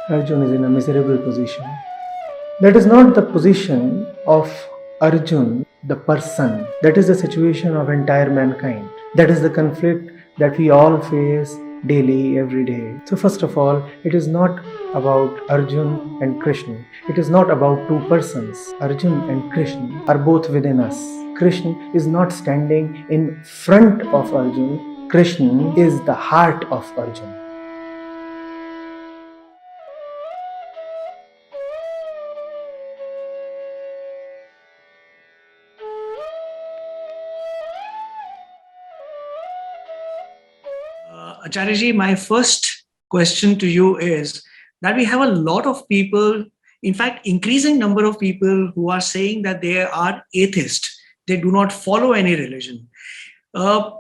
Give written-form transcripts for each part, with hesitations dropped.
Arjun is in a miserable position. That is not the position of Arjun, the person. That is the situation of entire mankind. That is the conflict that we all face daily, every day. So, first of all, it is not about Arjun and Krishna. It is not about two persons. Arjun and Krishna are both within us. Krishna is not standing in front of Arjun. Krishna is the heart of Arjun. Acharya my first question to you is that we have a lot of people, in fact, increasing number of people who are saying that they are atheist. They do not follow any religion. Uh,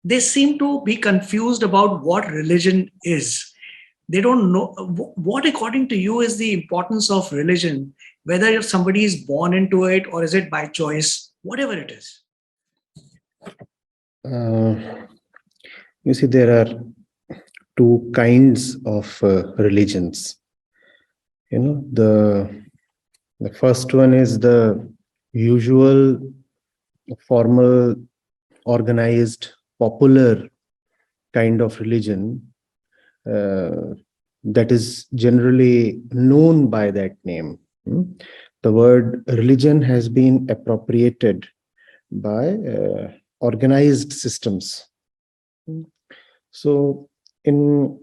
they seem to be confused about what religion is. They don't know what, according to you, is the importance of religion, whether if somebody is born into it or is it by choice, whatever it is. Uh, you see, there are two kinds of religions. The first one is the usual, formal, organized, popular kind of religion that is generally known by that name. The word religion has been appropriated by organized systems. So in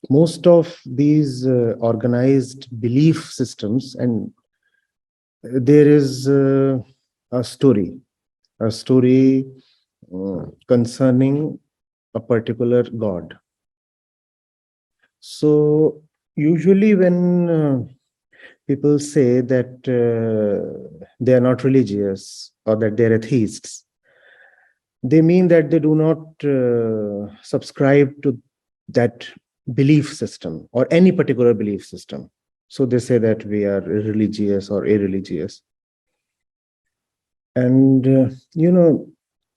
most of these organized belief systems, and there is a story concerning a particular god. So usually when people say that they are not religious or that they're atheists, they mean that they do not subscribe to that belief system or any particular belief system. So they say that we are religious or irreligious. And,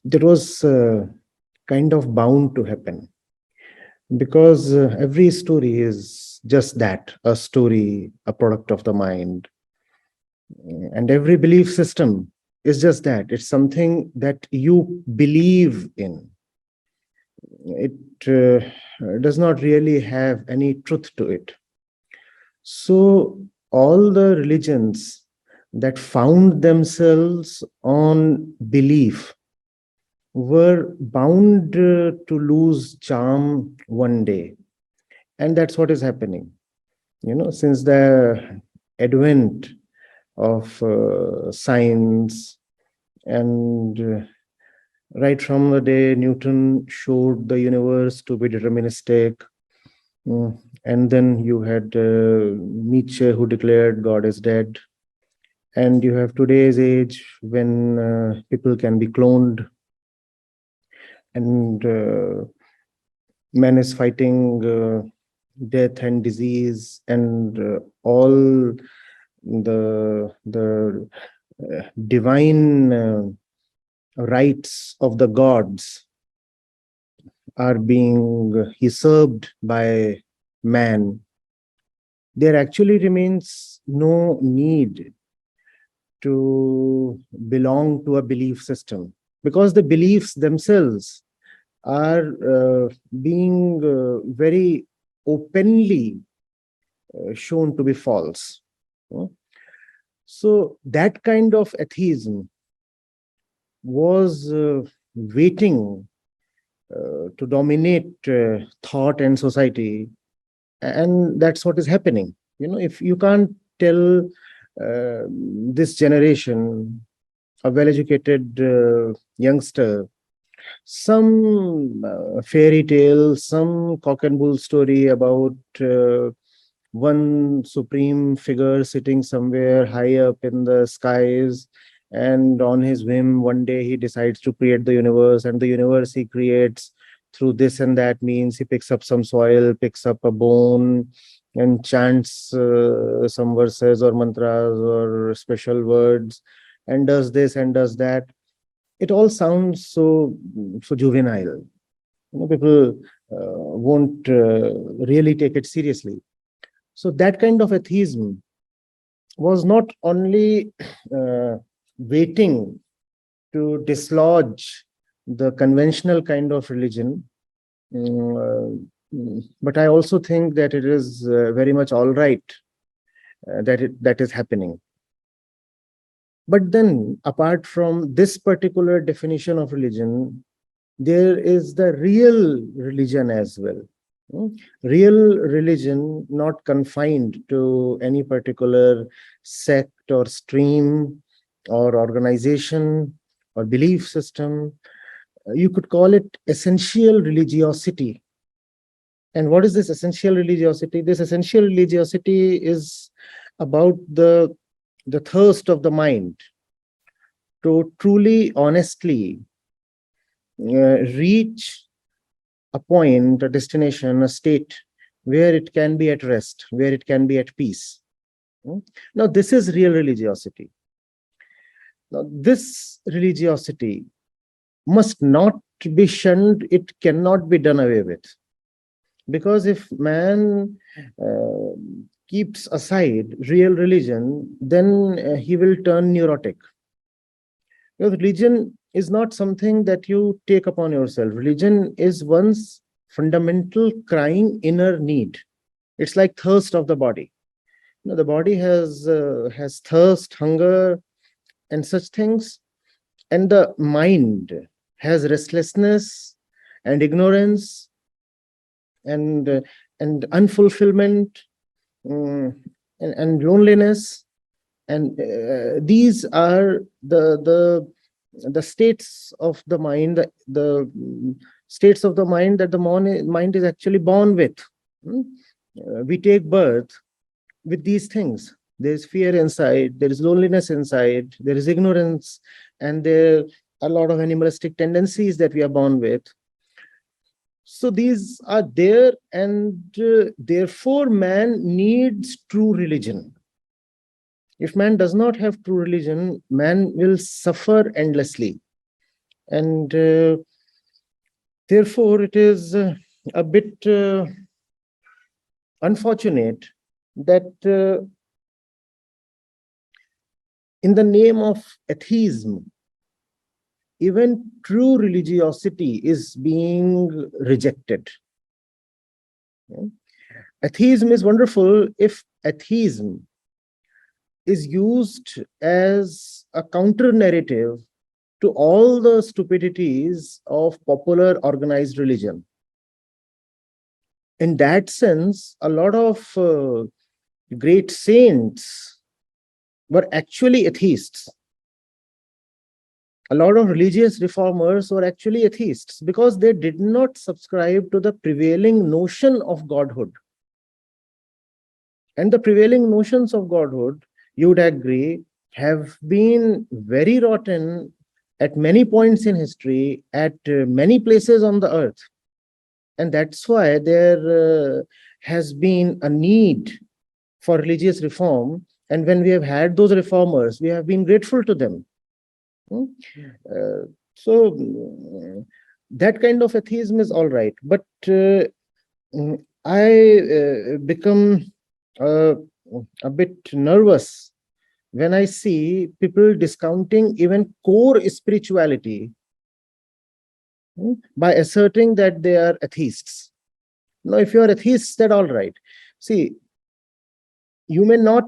that was kind of bound to happen, because every story is just that, a story, a product of the mind. And every belief system is just that. It's something that you believe in. It does not really have any truth to it. So all the religions that found themselves on belief were bound to lose charm one day. And that's what is happening. Since the advent of science, and right from the day Newton showed the universe to be deterministic, and then you had Nietzsche, who declared God is dead, and you have today's age when people can be cloned, and man is fighting death and disease and all the divine rights of the gods are being usurped by man. There actually remains no need to belong to a belief system, because the beliefs themselves are being very openly shown to be false. So that kind of atheism was waiting to dominate thought and society, and that's what is happening. If you can't tell this generation, a well-educated youngster, some fairy tale, some cock and bull story about one supreme figure sitting somewhere high up in the skies, and on his whim one day he decides to create the universe, and the universe he creates through this and that means he picks up some soil, picks up a bone, and chants some verses or mantras or special words, and does this and does that. It all sounds so juvenile. People won't really take it seriously. So that kind of atheism was not only waiting to dislodge the conventional kind of religion, but I also think that it is very much all right that is happening. But then, apart from this particular definition of religion, there is the real religion as well. Real religion, not confined to any particular sect or stream or organization or belief system. You could call it essential religiosity. And what is this essential religiosity? This essential religiosity is about the thirst of the mind to truly, honestly reach a point, a destination, a state where it can be at rest, where it can be at peace. Now, this is real religiosity. Now, this religiosity must not be shunned, it cannot be done away with. Because if man keeps aside real religion, then he will turn neurotic. Because religion is not something that you take upon yourself. Religion is one's fundamental crying inner need. It's like thirst of the body. The body has thirst, hunger, and such things, and the mind has restlessness and ignorance and unfulfillment, and loneliness, and these are the states of the mind, the states of the mind that the mind is actually born with. We take birth with these things. There is fear inside, there is loneliness inside, there is ignorance, and there are a lot of animalistic tendencies that we are born with. So these are there, and therefore man needs true religion. If man does not have true religion, man will suffer endlessly. And therefore it is a bit unfortunate that in the name of atheism, even true religiosity is being rejected. Atheism is wonderful if atheism is used as a counter narrative to all the stupidities of popular organized religion. In that sense, a lot of great saints were actually atheists. A lot of religious reformers were actually atheists because they did not subscribe to the prevailing notion of godhood. And the prevailing notions of godhood, you would agree, have been very rotten at many points in history, at many places on the earth. And that's why there has been a need for religious reform. And when we have had those reformers, we have been grateful to them. So that kind of atheism is all right. But I become a bit nervous when I see people discounting even core spirituality by asserting that they are atheists. Now, if you are atheists, that's all right. See, you may not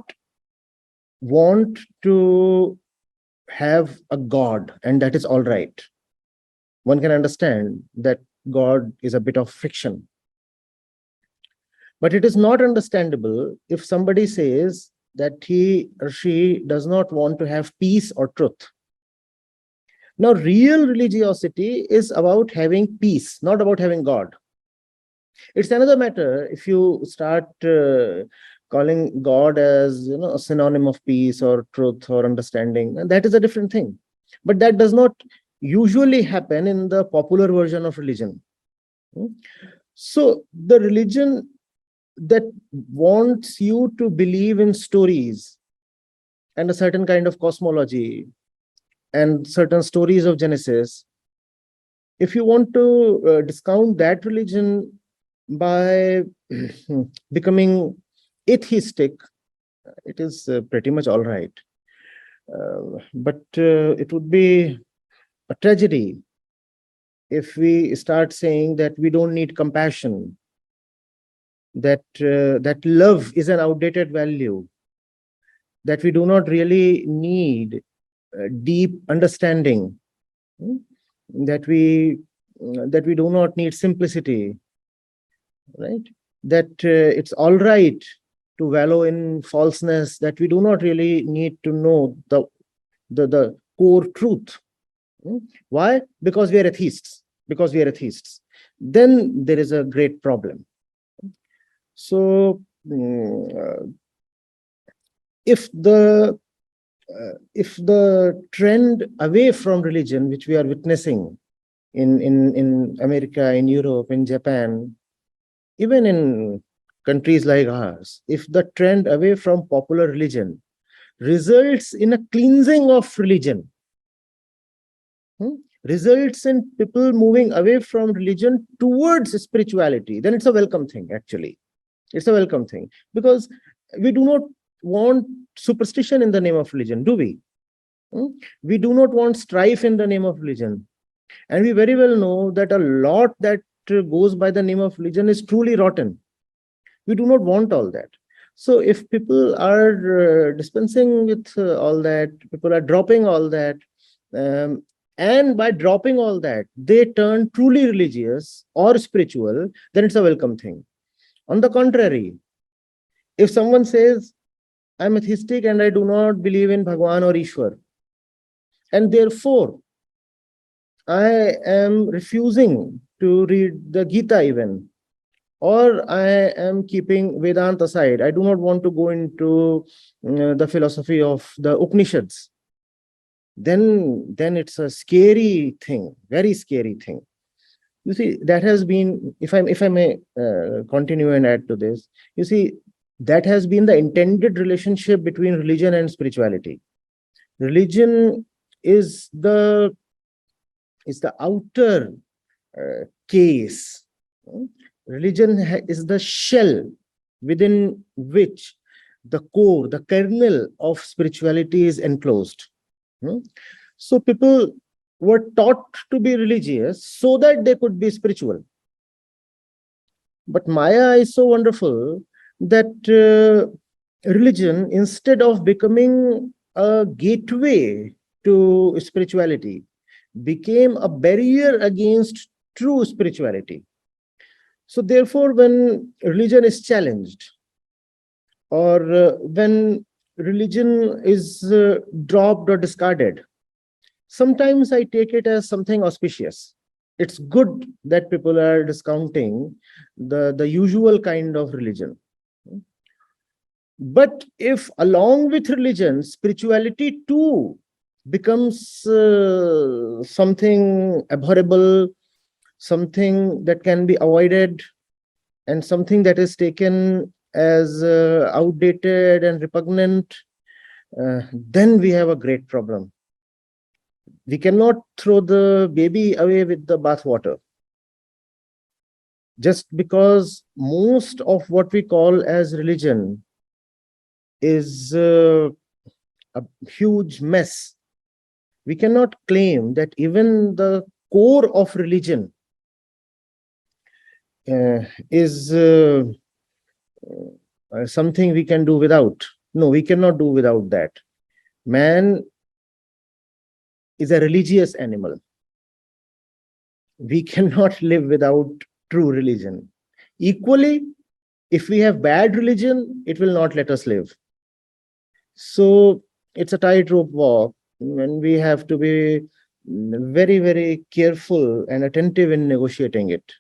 want to have a God, and that is all right. One can understand that God is a bit of fiction. But it is not understandable if somebody says that he or she does not want to have peace or truth. Now, real religiosity is about having peace, not about having God. It's another matter if you start calling God as a synonym of peace or truth or understanding, and that is a different thing. But that does not usually happen in the popular version of religion. So the religion that wants you to believe in stories and a certain kind of cosmology and certain stories of Genesis, if you want to discount that religion by becoming atheistic, it is pretty much all right. But it would be a tragedy if we start saying that we don't need compassion, that love is an outdated value, that we do not really need deep understanding, hmm, that we do not need simplicity, right? That it's all right to wallow in falseness, that we do not really need to know the core truth. Why? Because we are atheists. Because we are atheists. Then there is a great problem. So if the trend away from religion, which we are witnessing in America, in Europe, in Japan, even in countries like ours, if the trend away from popular religion results in a cleansing of religion, results in people moving away from religion towards spirituality, then it's a welcome thing, actually. It's a welcome thing, because we do not want superstition in the name of religion, do we? We do not want strife in the name of religion. And we very well know that a lot that goes by the name of religion is truly rotten. We do not want all that. So if people are dispensing with all that, people are dropping all that, and by dropping all that, they turn truly religious or spiritual, then it's a welcome thing. On the contrary, if someone says, I'm atheistic and I do not believe in Bhagwan or Ishwar, and therefore I am refusing to read the Gita even, or I am keeping Vedanta aside, I do not want to go into the philosophy of the Upanishads, then it's a scary thing, very scary thing. You see, that has been, if I may continue and add to this, you see, that has been the intended relationship between religion and spirituality. Religion is the outer case. Religion is the shell within which the core, the kernel of spirituality is enclosed. So people were taught to be religious so that they could be spiritual. But Maya is so wonderful that religion, instead of becoming a gateway to spirituality, became a barrier against true spirituality. So therefore, when religion is challenged, or when religion is dropped or discarded, sometimes I take it as something auspicious. It's good that people are discounting the usual kind of religion. But if along with religion, spirituality too becomes something abhorrible, something that can be avoided, and something that is taken as outdated and repugnant, then we have a great problem. We cannot throw the baby away with the bathwater. Just because most of what we call as religion is a huge mess, we cannot claim that even the core of religion is something we can do without. No, we cannot do without that. Man is a religious animal. We cannot live without true religion. Equally, if we have bad religion, it will not let us live. So it's a tightrope walk, and we have to be very, very careful and attentive in negotiating it.